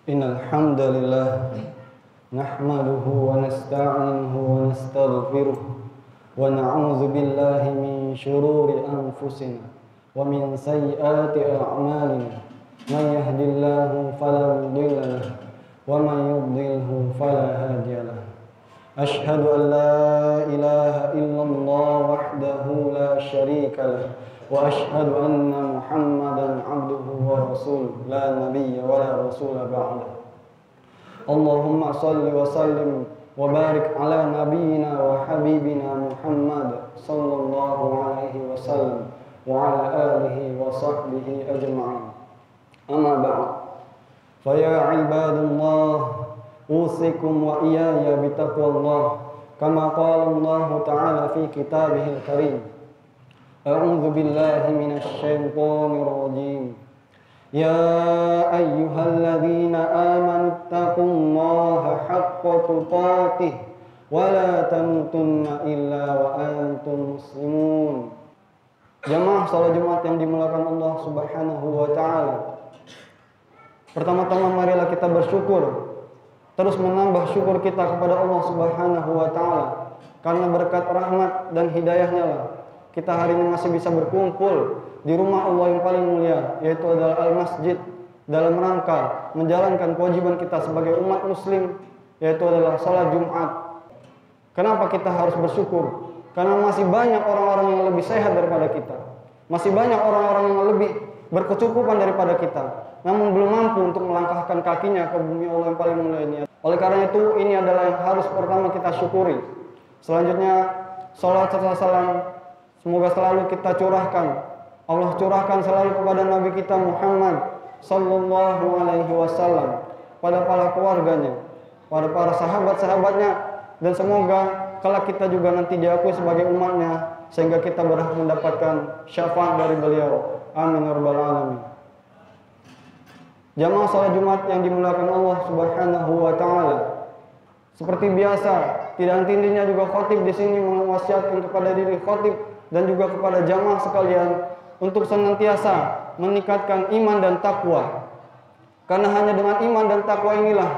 Innal hamdalillah nahmaduhu wa nasta'inuhu wa nastaghfiruh wa na'udzu billahi min shururi anfusina wa min sayyiati a'malina. Man yahdihillahu fala mudilla lahu wa man yudlilhu fala hadiya lahu. Ashhadu an la ilaha illallah wahdahu la syarika lahu wa ashhadu anna Muhammadan abduhu wa rasuluh la nabiyya wa la rasula ba'da. Allahumma salli wa sallim wa barik ala nabiyyina wa habibina Muhammad sallallahu alaihi wasallam wa ala alihi wa sahbihi ajma'in. Amma ba'd. Fa ya ibadallah usikum wa iyaya bitaqwallah kama qala Allah ta'ala fi kitabihil karim. A'udzu billahi minasy syaithanir rajim. Ya ayyuhalladzina amanu taqullaha haqqa tuqatih wa la tamutunna illa wa antum muslimun. Jamaah salat Jumat yang dimuliakan Allah Subhanahu wa taala. Pertama-tama marilah kita bersyukur, terus menambah syukur kita kepada Allah Subhanahu wa taala karena berkat rahmat dan hidayahnya lah kita hari ini masih bisa berkumpul di rumah Allah yang paling mulia, yaitu adalah Al-Masjid, dalam rangka menjalankan kewajiban kita sebagai umat muslim, yaitu adalah salat Jumat. Kenapa kita harus bersyukur? Karena masih banyak orang-orang yang lebih sehat daripada kita, masih banyak orang-orang yang lebih berkecukupan daripada kita, namun belum mampu untuk melangkahkan kakinya ke bumi Allah yang paling mulia ini. Oleh karena itu, ini adalah yang harus pertama kita syukuri. Selanjutnya, salat serta salam semoga selalu kita curahkan, Allah curahkan selalu kepada Nabi kita Muhammad sallallahu alaihi wasallam, pada para keluarganya, pada para sahabat-sahabatnya, dan semoga kelak kita juga nanti diakui sebagai umatnya, sehingga kita berhak mendapatkan syafaat dari beliau. Amin ya rabbal alamin. Jamaah salat Jumat yang dimuliakan Allah Subhanahu wa taala. Seperti biasa, tidak henti-hentinya juga khatib di sini mewasiatkan kepada diri khatib dan juga kepada jamaah sekalian untuk senantiasa meningkatkan iman dan takwa. Karena hanya dengan iman dan takwa inilah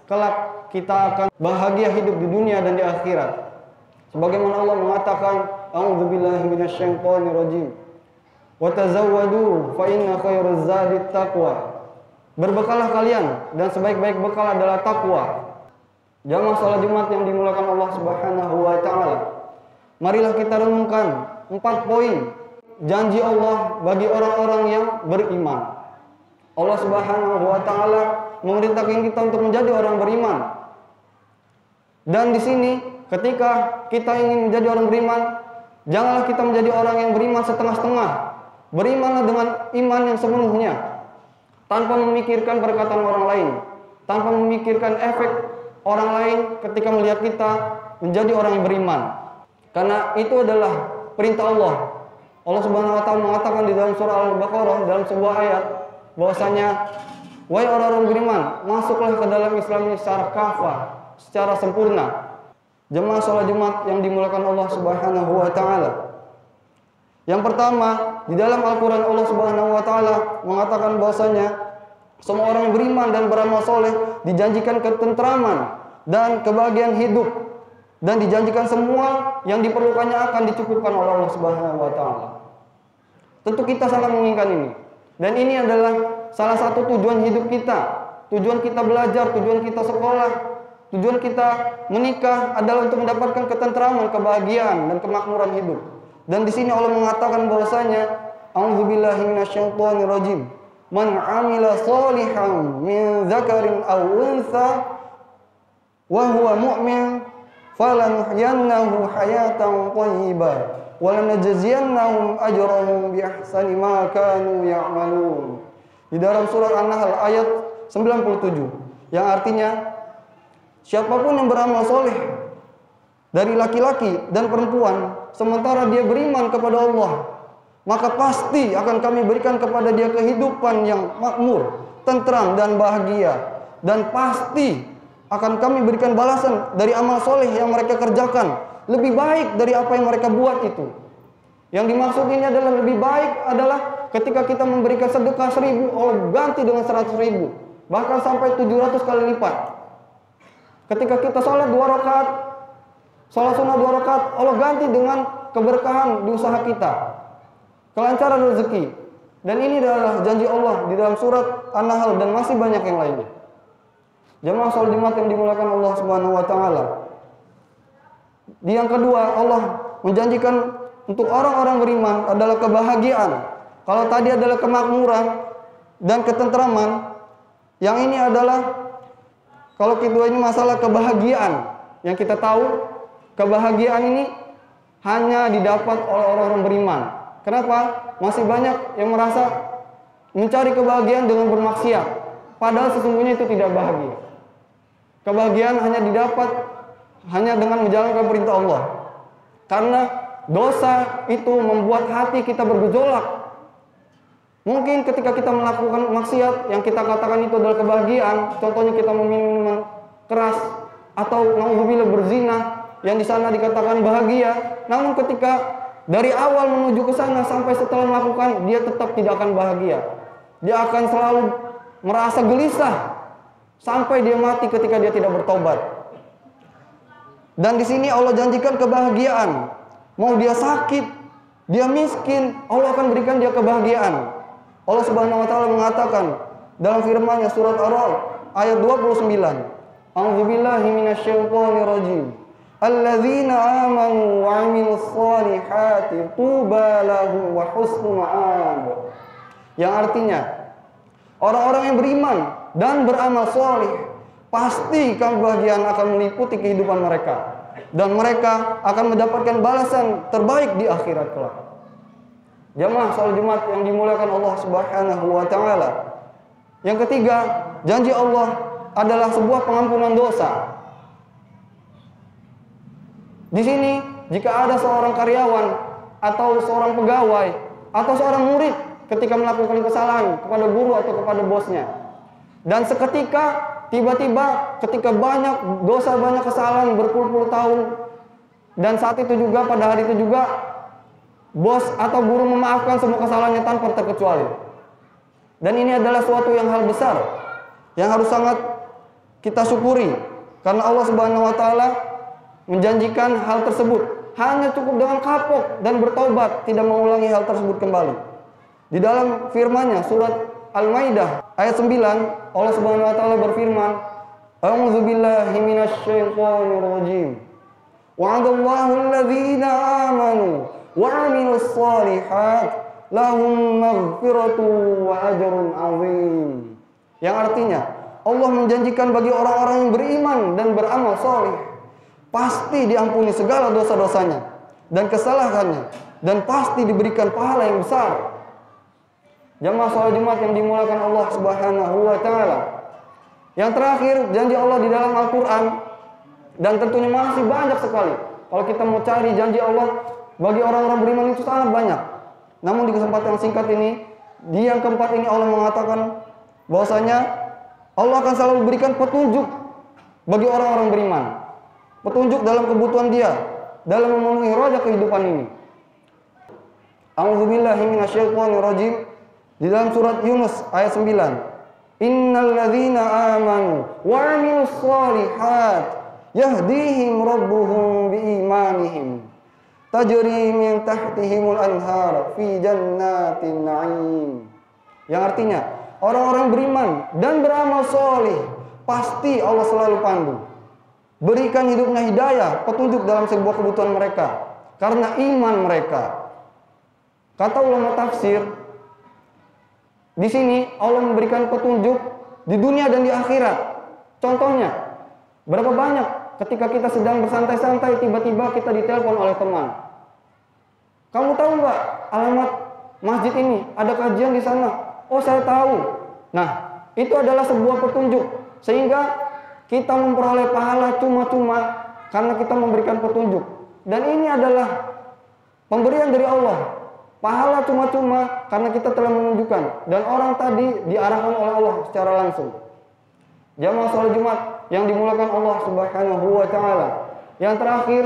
kelak kita akan bahagia hidup di dunia dan di akhirat. Sebagaimana Allah mengatakan, a'udzubillahi minasyaitonir rajim. Wa tazawwadu fa inna khairaz zadit taqwa. Berbekalah kalian dan sebaik-baik bekal adalah takwa. Jamaah salat Jumat yang dimuliakan Allah Subhanahu wa taala. Marilah kita renungkan 4 poin janji Allah bagi orang-orang yang beriman. Allah Subhanahu wa taala memerintahkan kita untuk menjadi orang beriman. Dan di sini ketika kita ingin menjadi orang beriman, janganlah kita menjadi orang yang beriman setengah-setengah. Berimanlah dengan iman yang sepenuhnya, tanpa memikirkan perkataan orang lain, tanpa memikirkan efek orang lain ketika melihat kita menjadi orang yang beriman. Karena itu adalah perintah Allah. Allah Subhanahu wa taala mengatakan di dalam surah Al-Baqarah dalam sebuah ayat bahwasanya wahai orang-orang beriman, masuklah ke dalam Islam ini secara kafah, secara sempurna. Jemaah salat Jumat yang dimuliakan Allah Subhanahu wa taala. Yang pertama, di dalam Al-Qur'an Allah Subhanahu wa taala mengatakan bahwasanya semua orang yang beriman dan beramal soleh dijanjikan ketentraman dan kebahagiaan hidup, dan dijanjikan semua yang diperlukannya akan dicukupkan oleh Allah Subhanahu wa taala. Tentu kita sangat menginginkan ini. Dan ini adalah salah satu tujuan hidup kita. Tujuan kita belajar, tujuan kita sekolah, tujuan kita menikah adalah untuk mendapatkan ketentraman, kebahagiaan dan kemakmuran hidup. Dan di sini Allah mengatakan bahwasanya a'udzubillahi minasyaitonir rajim. Man 'amila shalihan min dzakarin aw untha wa huwa mu'min falanuhyiyannahu hayatan thayyibah wa lanajziyannahum ajrahum bi ahsani ma kanu ya'malun. Di dalam surah An-Nahl ayat 97, yang artinya siapapun yang beramal soleh dari laki-laki dan perempuan sementara dia beriman kepada Allah, maka pasti akan kami berikan kepada dia kehidupan yang makmur, tentram dan bahagia, dan pasti akan kami berikan balasan dari amal soleh yang mereka kerjakan lebih baik dari apa yang mereka buat itu. Yang dimaksud ini adalah lebih baik adalah ketika kita memberikan sedekah 1000, Allah ganti dengan 100.000. bahkan sampai 700 kali lipat. Ketika kita sholat 2 rakaat, sholat sunnah 2 rakaat, Allah ganti dengan keberkahan di usaha kita, kelancaran rezeki. Dan ini adalah janji Allah di dalam surat An-Nahl dan masih banyak yang lainnya. Jamaah sholat Jumat yang dimuliakan Allah Subhanahu wa taala. Di yang kedua, Allah menjanjikan untuk orang-orang beriman adalah kebahagiaan. Kalau tadi adalah kemakmuran dan ketentraman, yang ini adalah, kalau kedua ini masalah kebahagiaan. Yang kita tahu, kebahagiaan ini hanya didapat oleh orang-orang beriman. Kenapa? Masih banyak yang merasa mencari kebahagiaan dengan bermaksiat, padahal sesungguhnya itu tidak bahagia. Kebahagiaan hanya didapat hanya dengan menjalankan perintah Allah. Karena dosa itu membuat hati kita bergejolak. Mungkin ketika kita melakukan maksiat yang kita katakan itu adalah kebahagiaan, contohnya kita meminum minuman keras atau naudzubillah berzina, yang di sana dikatakan bahagia. Namun ketika dari awal menuju ke sana sampai setelah melakukan, dia tetap tidak akan bahagia. Dia akan selalu merasa gelisah sampai dia mati ketika dia tidak bertobat. Dan di sini Allah janjikan kebahagiaan. Mau dia sakit, dia miskin, Allah akan berikan dia kebahagiaan. Allah Subhanahu wa taala mengatakan dalam firman-Nya surat Ar-Ra'd ayat 29. A'udzubillahi minasyaitonir rajim. Alladzina amanu wa 'amilus shalihati tuba lahum wa husnu ma'ab. Yang artinya, orang-orang yang beriman dan beramal saleh, pasti kebahagiaan akan meliputi kehidupan mereka, dan mereka akan mendapatkan balasan terbaik di akhirat kelak. Jamaah salat Jumat yang dimuliakan Allah Subhanahu wa taala. Yang ketiga, janji Allah adalah sebuah pengampunan dosa. Di sini, jika ada seorang karyawan atau seorang pegawai atau seorang murid ketika melakukan kesalahan kepada guru atau kepada bosnya, dan seketika tiba-tiba ketika banyak dosa, banyak kesalahan berpuluh-puluh tahun, dan saat itu juga, pada hari itu juga bos atau guru memaafkan semua kesalahannya tanpa terkecuali. Dan ini adalah suatu yang hal besar yang harus sangat kita syukuri, karena Allah Subhanahu wa taala menjanjikan hal tersebut. Hanya cukup dengan kapok dan bertobat, tidak mengulangi hal tersebut kembali. Di dalam firman-Nya surat Al-Maidah ayat 9, Allah Subhanahu wa taala berfirman, A'udzubillahi minasyaitonir rajim. Wa'adallahu alladzina amanu wa 'amilus shalihat lahum maghfiratu wa ajrun 'azim. Yang artinya, Allah menjanjikan bagi orang-orang yang beriman dan beramal saleh, pasti diampuni segala dosa-dosanya dan kesalahannya, dan pasti diberikan pahala yang besar. Jamaah salat Jumat yang dimuliakan Allah Subhanahu wa taala. Yang terakhir, janji Allah di dalam Al-Qur'an, dan tentunya masih banyak sekali. Kalau kita mau cari janji Allah bagi orang-orang beriman itu sangat banyak. Namun di kesempatan yang singkat ini, di yang keempat ini Allah mengatakan bahwasanya Allah akan selalu berikan petunjuk bagi orang-orang beriman. Petunjuk dalam kebutuhan dia, dalam memenuhi roda kehidupan ini. A'udzubillahi minasyaitonir rajim. Di dalam surat Yunus ayat 9. Innal ladzina amanu wa 'amilus shalihat yahdihim rabbuhum biimanihim tajri min tahtihimul anhar fi jannatin na'im. Yang artinya, orang-orang beriman dan beramal soleh pasti Allah selalu pandu, berikan hidupnya hidayah, petunjuk dalam sebuah kebutuhan mereka karena iman mereka. Kata ulama tafsir, di sini Allah memberikan petunjuk di dunia dan di akhirat. Contohnya, berapa banyak ketika kita sedang bersantai-santai tiba-tiba kita ditelepon oleh teman. Kamu tahu nggak alamat masjid ini? Ada kajian di sana. Oh, saya tahu. Nah, itu adalah sebuah petunjuk sehingga kita memperoleh pahala cuma-cuma karena kita memberikan petunjuk. Dan ini adalah pemberian dari Allah. Pahala cuma-cuma karena kita telah menunjukkan, dan orang tadi diarahkan oleh Allah secara langsung. Jamaah salat Jumat yang dimuliakan Allah Subhanahu wa taala. Yang terakhir,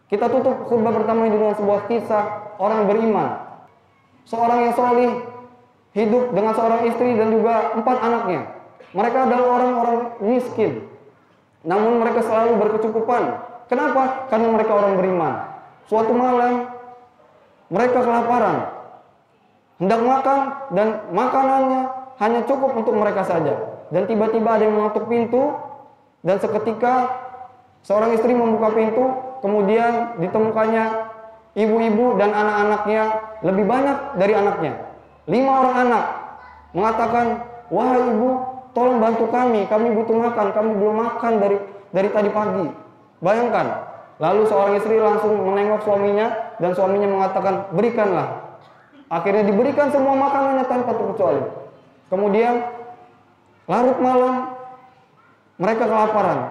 kita tutup khutbah pertama ini dengan sebuah kisah orang beriman. Seorang yang salih hidup dengan seorang istri dan juga 4 anaknya. Mereka adalah orang-orang miskin, namun mereka selalu berkecukupan. Kenapa? Karena mereka orang beriman. Suatu malam mereka kelaparan, hendak makan dan makanannya hanya cukup untuk mereka saja. Dan tiba-tiba ada yang mengetuk pintu, dan seketika seorang istri membuka pintu, kemudian ditemukannya ibu-ibu dan anak-anaknya lebih banyak dari anaknya. 5 orang anak mengatakan, "Wahai ibu, tolong bantu kami butuh makan, kami belum makan dari tadi pagi." Bayangkan, lalu seorang istri langsung menengok suaminya, dan suaminya mengatakan, "Berikanlah." Akhirnya diberikan semua makanannya tanpa terkecuali. Kemudian larut malam, mereka kelaparan,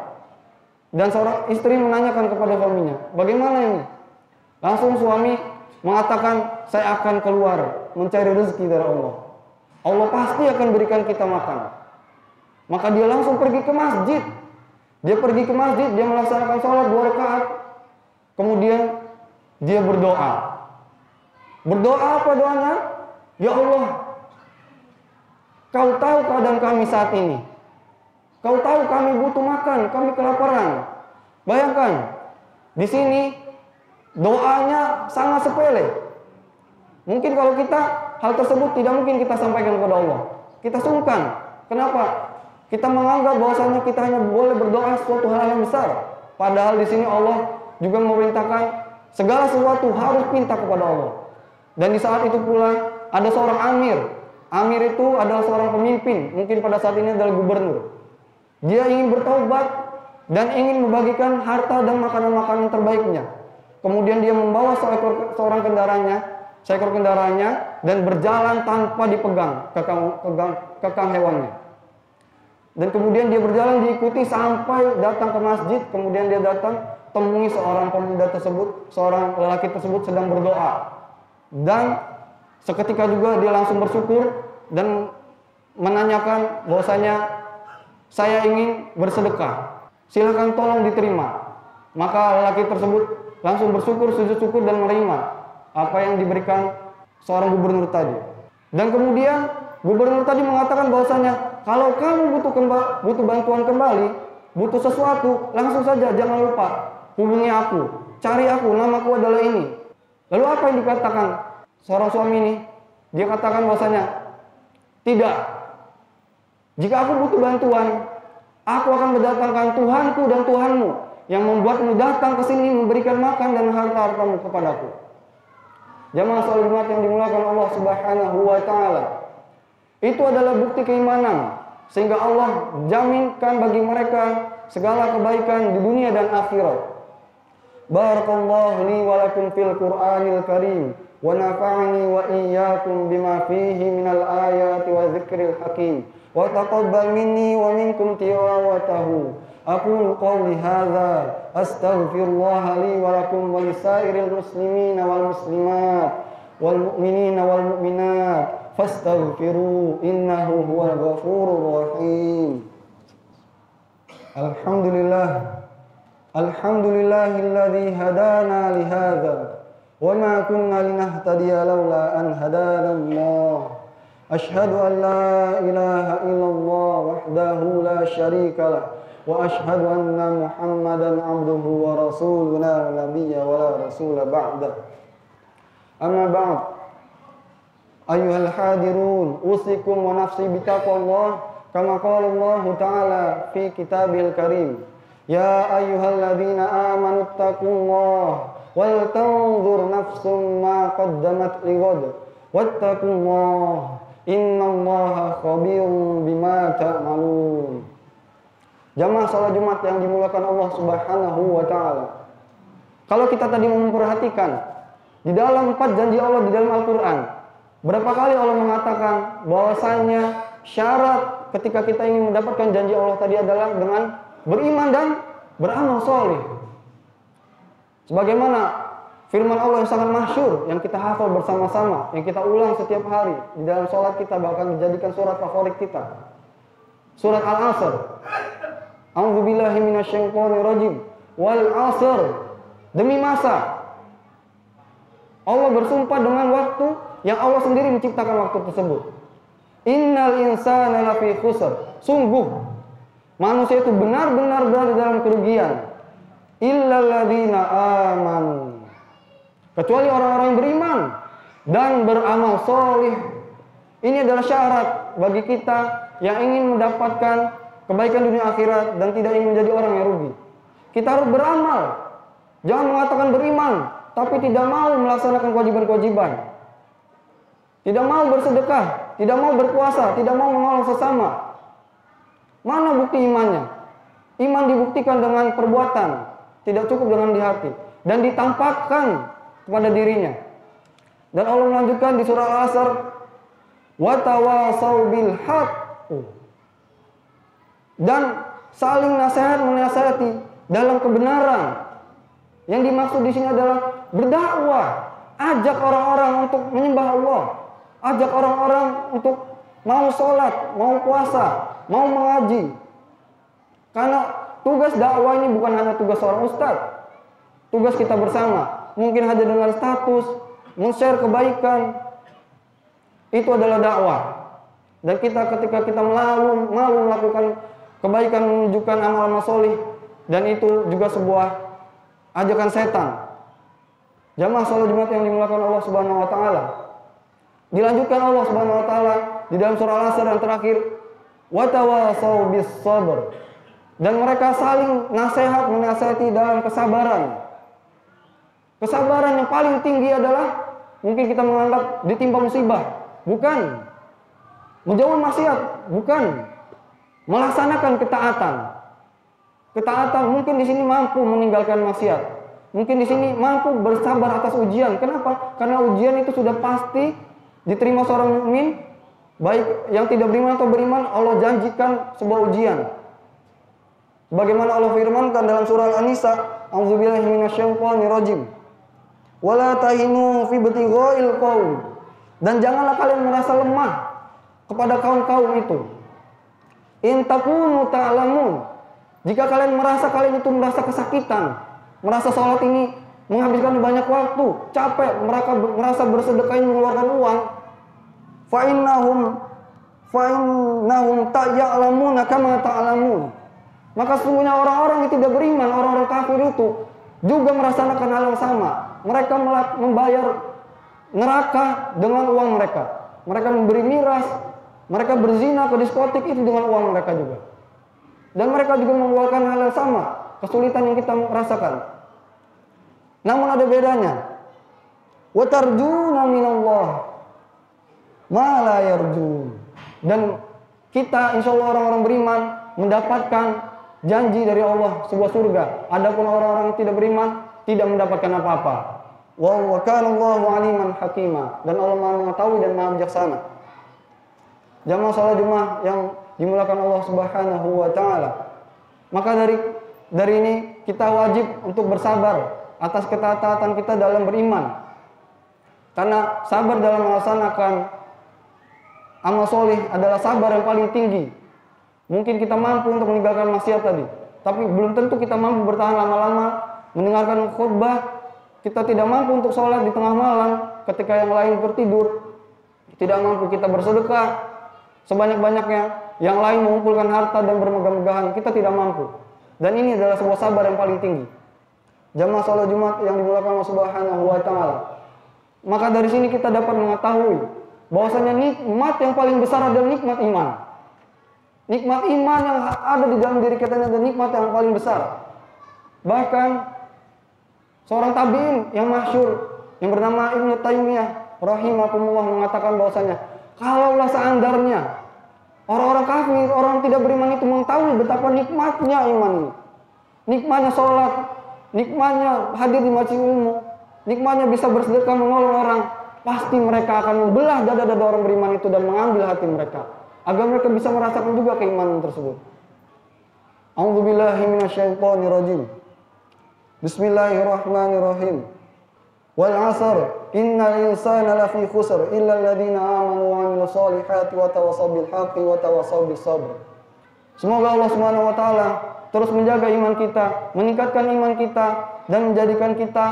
dan seorang istri menanyakan kepada suaminya, "Bagaimana ini?" Langsung suami mengatakan, "Saya akan keluar mencari rezeki dari Allah. Allah pasti akan berikan kita makan." Maka dia langsung pergi ke masjid. Dia pergi ke masjid, dia melaksanakan sholat 2 rakaat. Kemudian dia berdoa. Berdoa apa doanya? "Ya Allah, Kau tahu keadaan kami saat ini. Kau tahu kami butuh makan, kami kelaparan." Bayangkan, di sini doanya sangat sepele. Mungkin kalau kita hal tersebut tidak mungkin kita sampaikan kepada Allah. Kita sungkan. Kenapa? Kita menganggap bahwasanya kita hanya boleh berdoa suatu hal yang besar. Padahal di sini Allah juga memerintahkan segala sesuatu harus minta kepada Allah. Dan di saat itu pula ada seorang amir. Amir itu adalah seorang pemimpin, mungkin pada saat ini adalah gubernur. Dia ingin bertaubat dan ingin membagikan harta dan makanan-makanan terbaiknya. Kemudian dia membawa seekor kendaraannya dan berjalan tanpa dipegang kekang hewannya. Dan kemudian dia berjalan diikuti sampai datang ke masjid. Kemudian dia datang temui seorang pemuda tersebut, seorang lelaki tersebut sedang berdoa. Dan seketika juga dia langsung bersyukur dan menanyakan bahwasanya, "Saya ingin bersedekah, silakan tolong diterima." Maka lelaki tersebut langsung bersyukur, sujud syukur dan menerima apa yang diberikan seorang gubernur tadi. Dan kemudian gubernur tadi mengatakan bahwasanya, "Kalau kamu butuh bantuan kembali, butuh sesuatu, langsung saja, jangan lupa hubungi aku, cari aku, namaku adalah ini." Lalu apa yang dikatakan seorang suami ini? Dia katakan bahwasanya, "Tidak. Jika aku butuh bantuan, aku akan mendatangkan Tuhanku dan Tuhanmu yang membuatmu datang ke sini memberikan makan dan harta-hartamu kepadaku." Jamaah salat Jumat yang dimuliakan Allah Subhanahu wa taala. Itu adalah bukti keimanan, sehingga Allah jaminkan bagi mereka segala kebaikan di dunia dan akhirat. Barakallahu li wa lakum fil Qur'anil Karim wa nafa'ani wa iyyakum bima fihi minal ayati wa dzikril hakim wa taqabbal minni wa minkum tilawatahu. Aqulu qawli hadza astaghfirullah li wa lakum wa lisairil muslimina wal muslimat wal mu'minina wal mu'minat fastaghfiru innahu huwal ghafurur rahim. Alhamdulillahilladzi hadana li hadza wa ma kunna linahtadiya laula an hadana Allah. Asyhadu an la ilaha illallah wahdahu la syarika lah wa asyhadu anna Muhammadan abduhu wa rasuluhu la nabiyya wa la rasula ba'da. Amma ba'd. Ayyuhal hadirun, usikum wa nafsi bitaqwallah kama qala Allah Ta'ala fi kitabil karim. Ya ayyuhalladzina amanu taqullaha wal tanzur nafsum ma qaddamat lighad wattaqullaha innallaha khabirum bima ta'malun. Jamaah salat Jumat yang dimuliakan Allah Subhanahu wa taala. Kalau kita tadi memperhatikan di dalam 4 janji Allah di dalam Al-Qur'an, berapa kali Allah mengatakan bahwasanya syarat ketika kita ingin mendapatkan janji Allah tadi adalah dengan beriman dan beramal soleh. Sebagaimana firman Allah yang sangat masyhur, yang kita hafal bersama-sama, yang kita ulang setiap hari di dalam sholat kita, bahkan dijadikan surat favorit kita. Surat Al-Asr. A'udzubillahi minasyaitonir rajim. Wal 'asr. Demi masa. Allah bersumpah dengan waktu yang Allah sendiri menciptakan waktu tersebut. Innal insana lafi khusr. Sungguh manusia itu benar-benar berada dalam kerugian. Illal ladzina amanu. Kecuali orang-orang yang beriman dan beramal solih. Ini adalah syarat bagi kita yang ingin mendapatkan kebaikan dunia akhirat dan tidak ingin menjadi orang yang rugi. Kita harus beramal. Jangan mengatakan beriman tapi tidak mau melaksanakan kewajiban-kewajiban. Tidak mau bersedekah, tidak mau berpuasa, tidak mau menolong sesama. Mana bukti imannya? Iman dibuktikan dengan perbuatan, tidak cukup dengan di hati dan ditampakkan kepada dirinya. Dan Allah melanjutkan di surah Al-Asr, wa tawasau bil haqq. Dan saling nasihat menasihati dalam kebenaran. Yang dimaksud di sini adalah berdakwah, ajak orang-orang untuk menyembah Allah, ajak orang-orang untuk mau sholat, mau puasa, mau mengaji. Karena tugas dakwah ini bukan hanya tugas seorang ustadz, tugas kita bersama. Mungkin hanya dengan status men-share kebaikan itu adalah dakwah. Dan kita ketika kita malu melakukan kebaikan, menunjukkan amal-amal solih, dan itu juga sebuah ajakan setan. Jamaah salat Jumat yang dimuliakan Allah Subhanahu wa taala. Dilanjutkan Allah Subhanahu wa taala di dalam surah Al-Asr yang terakhir, wa tawasau bis sabr. Dan mereka saling nasihat menasihati dalam kesabaran. Kesabaran yang paling tinggi adalah mungkin kita menganggap ditimpa musibah, bukan. Menjauhi maksiat, bukan. Melaksanakan ketaatan. Ketaatan mungkin di sini mampu meninggalkan maksiat. Mungkin di sini mampu bersabar atas ujian. Kenapa? Karena ujian itu sudah pasti diterima seorang mukmin, baik yang tidak beriman atau beriman, Allah janjikan sebuah ujian. Bagaimana Allah firmankan dalam surah An-Nisa, a'udzubillahi minasyaitonirrajim. Wala tahinu fi ibtigha'il qaum. Dan janganlah kalian merasa lemah kepada kaum-kaum itu. In takunu ta'lamun. Jika kalian merasa kalian itu merasa kesakitan, merasa sholat ini menghabiskan banyak waktu, capek, merasa bersedekah ini mengeluarkan uang, fa innahum ta'lamuna kama ta'lamun. Maka sesungguhnya orang-orang yang tidak beriman, orang-orang kafir itu juga merasakan hal yang sama. Mereka membayar neraka dengan uang mereka. Mereka memberi miras, mereka berzina ke diskotik itu dengan uang mereka juga. Dan mereka juga mengeluarkan hal yang sama, kesulitan yang kita rasakan. Namun ada bedanya. Wa tarjuna minallah ma la yarjun. Dan kita insya Allah orang-orang beriman mendapatkan janji dari Allah sebuah surga. Adapun orang-orang yang tidak beriman tidak mendapatkan apa-apa. Wa kana Allahu aliman hakima. Dan Allah Maha mengetahui dan Maha bijaksana. Jamaah salat Jumat yang dimulakan Allah Subhanahu wa taala. Maka dari ini kita wajib untuk bersabar atas ketaatan kita dalam beriman. Karena sabar dalam melaksanakan amal soleh adalah sabar yang paling tinggi. Mungkin kita mampu untuk meninggalkan maksiat tadi, tapi belum tentu kita mampu bertahan lama-lama mendengarkan khutbah. Kita tidak mampu untuk sholat di tengah malam ketika yang lain tertidur. Tidak mampu kita bersedekah sebanyak-banyaknya, yang lain mengumpulkan harta dan bermegah-megahan, kita tidak mampu. Dan ini adalah sebuah sabar yang paling tinggi. Jamaah salat Jumat yang dimuliakan Allah Subhanahu wa taala. Maka dari sini kita dapat mengetahui bahwasanya nikmat yang paling besar adalah nikmat iman. Nikmat iman yang ada di dalam diri kita adalah nikmat yang paling besar. Bahkan seorang tabi'in yang masyhur yang bernama Ibnu Taimiyah rahimahumullah mengatakan bahwasanya kalaulah seandarnya orang-orang kafir, orang tidak beriman itu mengetahui betapa nikmatnya iman ini, nikmatnya sholat, nikmatnya hadir di majelis ilmu, nikmatnya bisa bersedekah menolong orang, pasti mereka akan membelah dada-dada orang beriman itu dan mengambil hati mereka, agar mereka bisa merasakan juga keimanan tersebut. A'udzubillahi minasyaitonirrajim. Bismillahirrahmanirrahim. Wal 'asr innal insana lafi khusr illa alladziina aamanu wa 'amilus shalihati wa tawassaw bil haqqi wa tawassaw bis sabr. Semoga Allah Subhanahu wa taala terus menjaga iman kita, meningkatkan iman kita dan menjadikan kita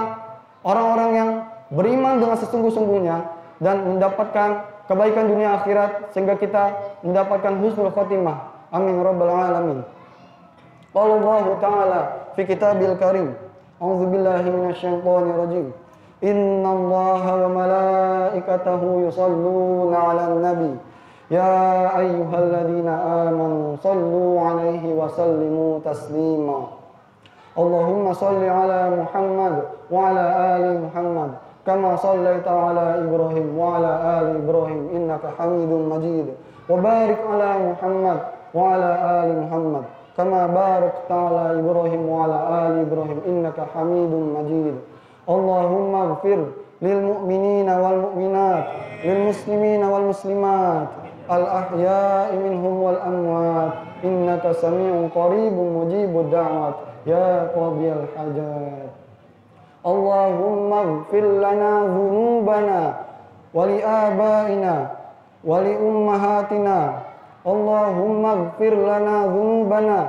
orang-orang yang beriman dengan sesungguh-sungguhnya dan mendapatkan kebaikan dunia akhirat sehingga kita mendapatkan husnul khotimah. Amin rabbal alamin. Qala Allah Ta'ala fi kitabil karim. A'udzu billahi minasyaitonir rajim. Innallaha wa malaikatahu yusholluna 'alan nabi. Ya ayyuhalladzina amanu shallu 'alaihi wa sallimu taslima. Allahumma shalli 'ala Muhammad wa 'ala ali Muhammad kama shallaita 'ala Ibrahim wa 'ala ali Ibrahim innaka Hamidum Majid. Wa barik 'ala Muhammad wa 'ala ali Muhammad kama barakta 'ala Ibrahim wa 'ala ali Ibrahim innaka Hamidum Majid. Allahumma ighfir lil mu'minina wal mu'minat, lil muslimina wal muslimat, al ahya'i minhum wal amwat, innaka sami'un qaribun mujibud da'wat ya qadiyal hajat. Allahumma ighfir lana dhunubana wa li abaina wa li ummahatina. Allahumma ighfir lana dhunubana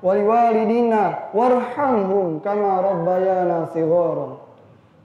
wa li walidina warhamhum kama rabbayana shighara.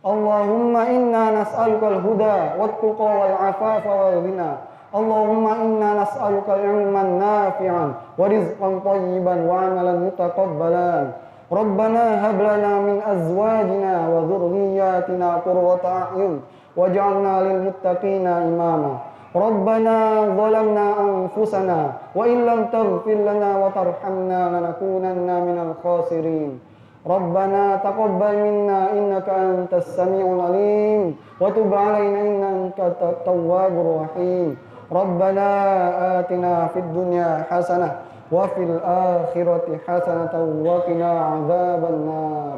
Allahumma inna nas'aluka al-huda wat-tuqa wal-'afafa wal-ghina. Allahumma inna nas'aluka ilman nafi'an wa rizqan thayyiban wa 'amalan mutaqabbalan. Rabbana hab lana min azwajina wa dhurriyyatina qurrata a'yun waj'alna lil muttaqina imama. Rabbana zalamna anfusana wa in lam taghfir lana wa tarhamna lanakunanna minal khasirin. Rabbana taqabbal minna innaka antas sami'ul alim wa tub 'alaina innaka tawwabur rahim. Rabbana atina fid dunya hasanah wa fil akhirati hasanatan wa qina 'adzaban nar.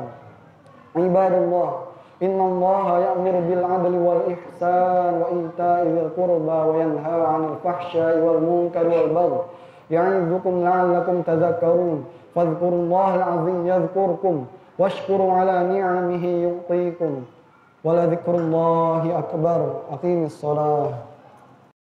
Ibadallah, innallaha ya'muru bil 'adli wal ihsan wa ita'i dzil qurba wa yanha 'anil fahsya'i wal munkari wal baghi ya'idukum la'allakum tadhakkarun. Fadhkurullahal 'azim yadhkurkum washkuru 'ala ni'amihi yu'tikum wa la dzikrullahi akbar. Aqimis shalah.